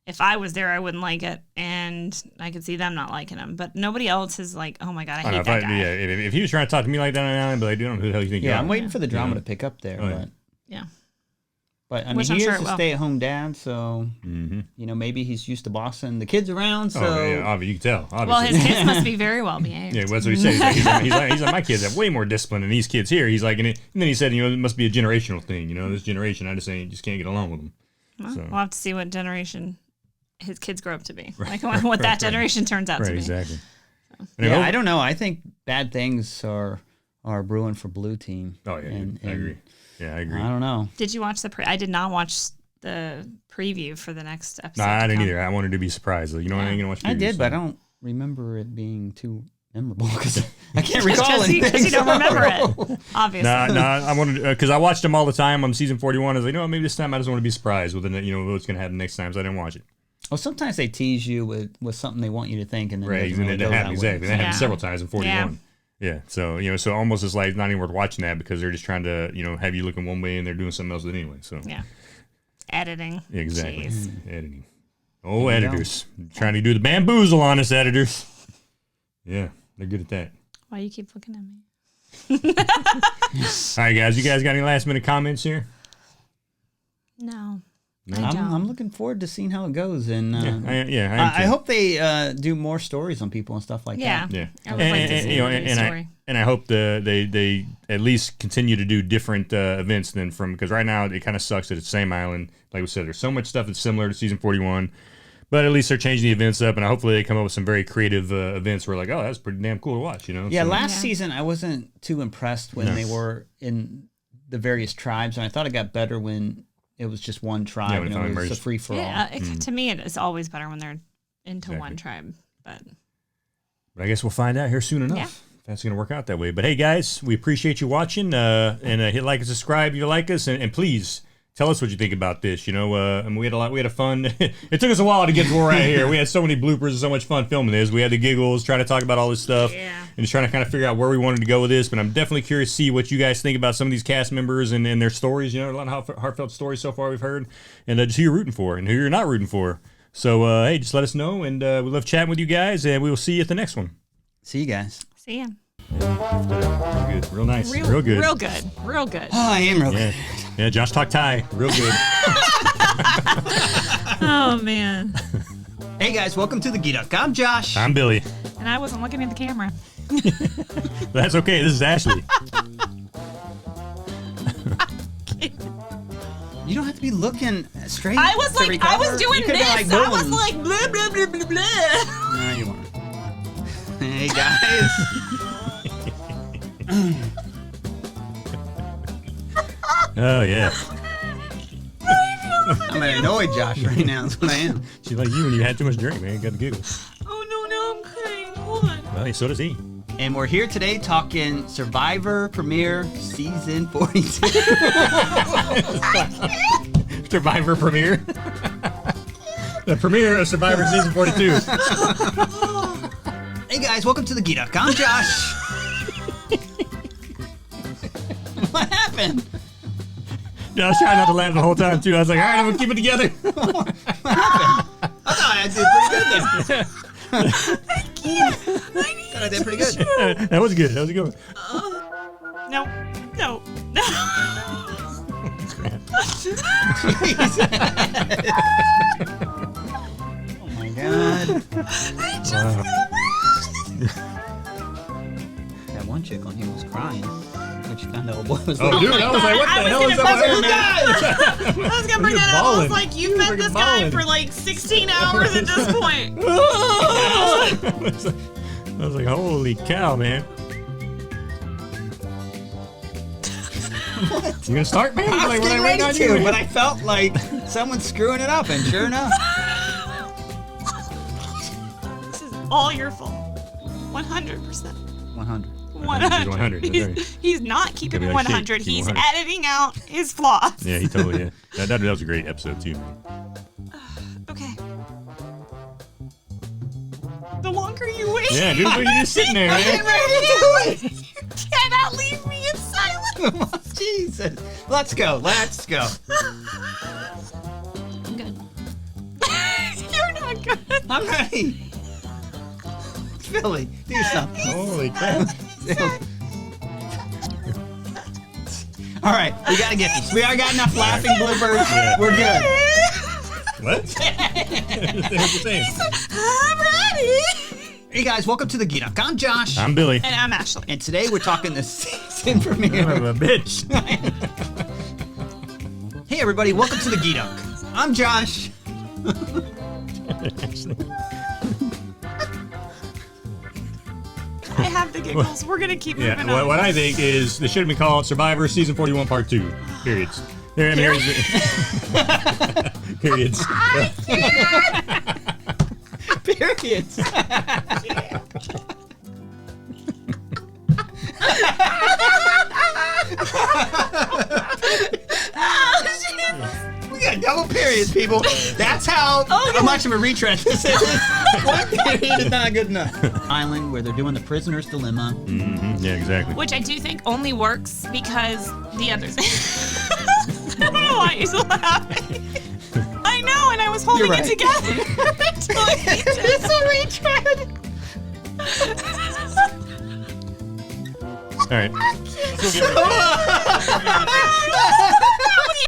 Speaker 3: If I was there, I wouldn't like it, and I could see them not liking him. But nobody else is like, oh my god, I hate that guy.
Speaker 2: Yeah, if he was trying to talk to me like that, I'd be like, dude, who the hell you think you are?
Speaker 1: I'm waiting for the drama to pick up there.
Speaker 2: Oh,
Speaker 1: but
Speaker 3: yeah.
Speaker 1: But I mean,
Speaker 3: Which I'm
Speaker 1: he
Speaker 3: sure
Speaker 1: is
Speaker 3: it
Speaker 1: a
Speaker 3: will.
Speaker 1: stay-at-home dad, so maybe he's used to bossing the kids around. So
Speaker 2: you can tell. Obviously.
Speaker 3: Well, his kids must be very well behaved.
Speaker 2: Yeah, that's what he said. He's like, my kids have way more discipline than these kids here. He's like, and then he said, it must be a generational thing. This generation, I just can't get along with them.
Speaker 3: Well,
Speaker 2: So.
Speaker 3: we'll have to see what generation his kids grow up to be. Like what that generation turns out to be.
Speaker 2: Exactly.
Speaker 1: Yeah, I don't know. I think bad things are brewing for Blue Team.
Speaker 2: Oh yeah, I agree. Yeah, I agree.
Speaker 1: I don't know.
Speaker 3: Did you watch I did not watch the preview for the next episode.
Speaker 2: Nah, I didn't either. I wanted to be surprised. I ain't gonna watch.
Speaker 1: I did,
Speaker 2: so.
Speaker 1: but I don't remember it being too memorable because I can't recall anything.
Speaker 3: Because you don't remember it, obviously.
Speaker 2: I wanted because I watched them all the time on season 41. I was like, maybe this time I just want to be surprised with what's gonna happen next time. So I didn't watch it.
Speaker 1: Well, sometimes they tease you with something they want you to think, and then it doesn't really go that way.
Speaker 2: Exactly. That happened
Speaker 3: Yeah.
Speaker 2: several times in 41. Yeah. So so almost it's like not even worth watching that because they're just trying to have you looking one way and they're doing something else with it anyway. So
Speaker 3: Yeah. Editing.
Speaker 2: exactly.
Speaker 3: Jeez.
Speaker 2: Editing. Oh, editors trying to do the bamboozle on us, editors. Yeah, they're good at that.
Speaker 3: Why you keep looking at me?
Speaker 2: All right, guys. You guys got any last minute comments here?
Speaker 3: No.
Speaker 1: I'm looking forward to seeing how it goes, and
Speaker 2: I am
Speaker 1: I
Speaker 2: too.
Speaker 1: hope they do more stories on people and stuff like
Speaker 3: Yeah.
Speaker 1: that.
Speaker 2: Yeah,
Speaker 3: I would like to see a story.
Speaker 2: I hope they at least continue to do different events than because right now it kind of sucks that it's the same island. Like we said, there's so much stuff that's similar to season 41, but at least they're changing the events up, and hopefully they come up with some very creative events where like, oh, that's pretty damn cool to watch.
Speaker 1: Yeah,
Speaker 2: So-
Speaker 1: last season I wasn't too impressed when they were in the various tribes, and I thought it got better when it was just one tribe.
Speaker 2: Yeah, when
Speaker 1: it was
Speaker 2: merged.
Speaker 1: a free for all.
Speaker 3: Yeah, to me, it is always better when they're into
Speaker 2: Exactly.
Speaker 3: one tribe. But
Speaker 2: I guess we'll find out here soon enough.
Speaker 3: Yeah.
Speaker 2: If that's going to work out that way. But hey, guys, we appreciate you watching. And hit like and subscribe if you like us. And please tell us what you think about this. And we had a fun. It took us a while to get to where we're at here. We had so many bloopers and so much fun filming this. We had the giggles, trying to talk about all this stuff.
Speaker 3: Yeah.
Speaker 2: And just trying to kind of figure out where we wanted to go with this. But I'm definitely curious to see what you guys think about some of these cast members and their stories. A lot of heartfelt stories so far we've heard. And just who you're rooting for and who you're not rooting for. So, hey, just let us know. And we love chatting with you guys. And we will see you at the next one.
Speaker 1: See you guys.
Speaker 3: see ya.
Speaker 2: Real good. Real nice. Real good.
Speaker 3: Real good. Real good.
Speaker 1: Oh, I am real good.
Speaker 2: Yeah, Josh talked Thai. Real good.
Speaker 3: Oh, man.
Speaker 1: Hey guys, welcome to the Gedunk. I'm Josh.
Speaker 2: I'm Billy.
Speaker 3: And I wasn't looking at the camera.
Speaker 2: That's okay. This is Ashley.
Speaker 1: You don't have to be looking straight.
Speaker 3: I was
Speaker 1: to
Speaker 3: like, I was
Speaker 1: recover.
Speaker 3: doing
Speaker 1: You could
Speaker 3: this.
Speaker 1: be like,
Speaker 3: I was
Speaker 1: boom.
Speaker 3: like, blah, blah, blah, blah, blah.
Speaker 1: No, you weren't. Hey guys.
Speaker 2: Oh, yeah.
Speaker 1: I'm annoyed, Josh, right now. That's what I am.
Speaker 2: She's like you when you had too much drink, man. You got the giggles.
Speaker 3: Oh, no, I'm crying. Hold on.
Speaker 2: Well, so does he.
Speaker 1: And we're here today talking Survivor Premiere Season 42.
Speaker 2: Survivor premiere. The premiere of Survivor Season 42.
Speaker 1: Hey guys, welcome to the Gedunk. I'm Josh. What happened?
Speaker 2: Yeah, I was trying not to laugh the whole time, too. I was like, all right, I'm going to keep it together.
Speaker 1: What happened? I thought I did pretty good there. Thought I did pretty good.
Speaker 2: That was good. That was a good one.
Speaker 3: No. No.
Speaker 1: Oh my god. That one chick on here was crying. Which kind of boy was
Speaker 2: Oh,
Speaker 1: like,
Speaker 2: dude, I was like, what the hell is
Speaker 3: gonna
Speaker 2: that?
Speaker 3: I was gonna bring that up. I was like, you've met this guy for like 16 hours at this point.
Speaker 2: I was like, holy cow, man. You gonna start, man?
Speaker 1: I was
Speaker 2: Like,
Speaker 1: getting
Speaker 2: what
Speaker 1: ready
Speaker 2: I
Speaker 1: to, but I felt like someone's screwing it up, and sure enough.
Speaker 3: This is all your fault. 100%.
Speaker 1: 100.
Speaker 3: 100.
Speaker 2: 100.
Speaker 3: He's not keeping
Speaker 2: Gotta
Speaker 3: it
Speaker 2: be like,
Speaker 3: 100.
Speaker 2: shit, keep
Speaker 3: He's
Speaker 2: 100.
Speaker 3: editing out his flaws.
Speaker 2: Yeah, he totally. Yeah, that was a great episode too.
Speaker 3: Okay. The longer you wait,
Speaker 2: Yeah, dude, you're just sitting there, man.
Speaker 3: you cannot leave me in silence.
Speaker 1: Jesus. Let's go.
Speaker 3: I'm good. You're not good.
Speaker 1: I'm ready. Philly, do something.
Speaker 2: Holy crap!
Speaker 1: All right, we gotta get this. We already got enough laughing bloopers.
Speaker 2: Yeah.
Speaker 1: We're good.
Speaker 2: What? What you saying?
Speaker 3: I'm ready.
Speaker 1: Hey guys, welcome to the Gedunk. I'm Josh.
Speaker 2: I'm Billy.
Speaker 3: And I'm Ashley.
Speaker 1: And today we're talking the season
Speaker 2: Son
Speaker 1: premiere.
Speaker 2: of a bitch.
Speaker 1: Hey everybody, welcome to the Gedunk. I'm Josh.
Speaker 3: I have the giggles. We're gonna keep
Speaker 2: Yeah,
Speaker 3: moving on.
Speaker 2: what I think is this should have been called Survivor Season 41 Part 2. Periods. Periods.
Speaker 1: Periods. We got double periods, people. That's how much of a retread this is. One period is not good enough. Island where they're doing the prisoner's dilemma.
Speaker 2: Mm-hmm. Yeah, exactly.
Speaker 3: Which I do think only works because the others. I don't know why you're so laughing. I know, and I was holding
Speaker 1: You're
Speaker 3: it
Speaker 1: right.
Speaker 3: together until it's a retread.
Speaker 2: All right.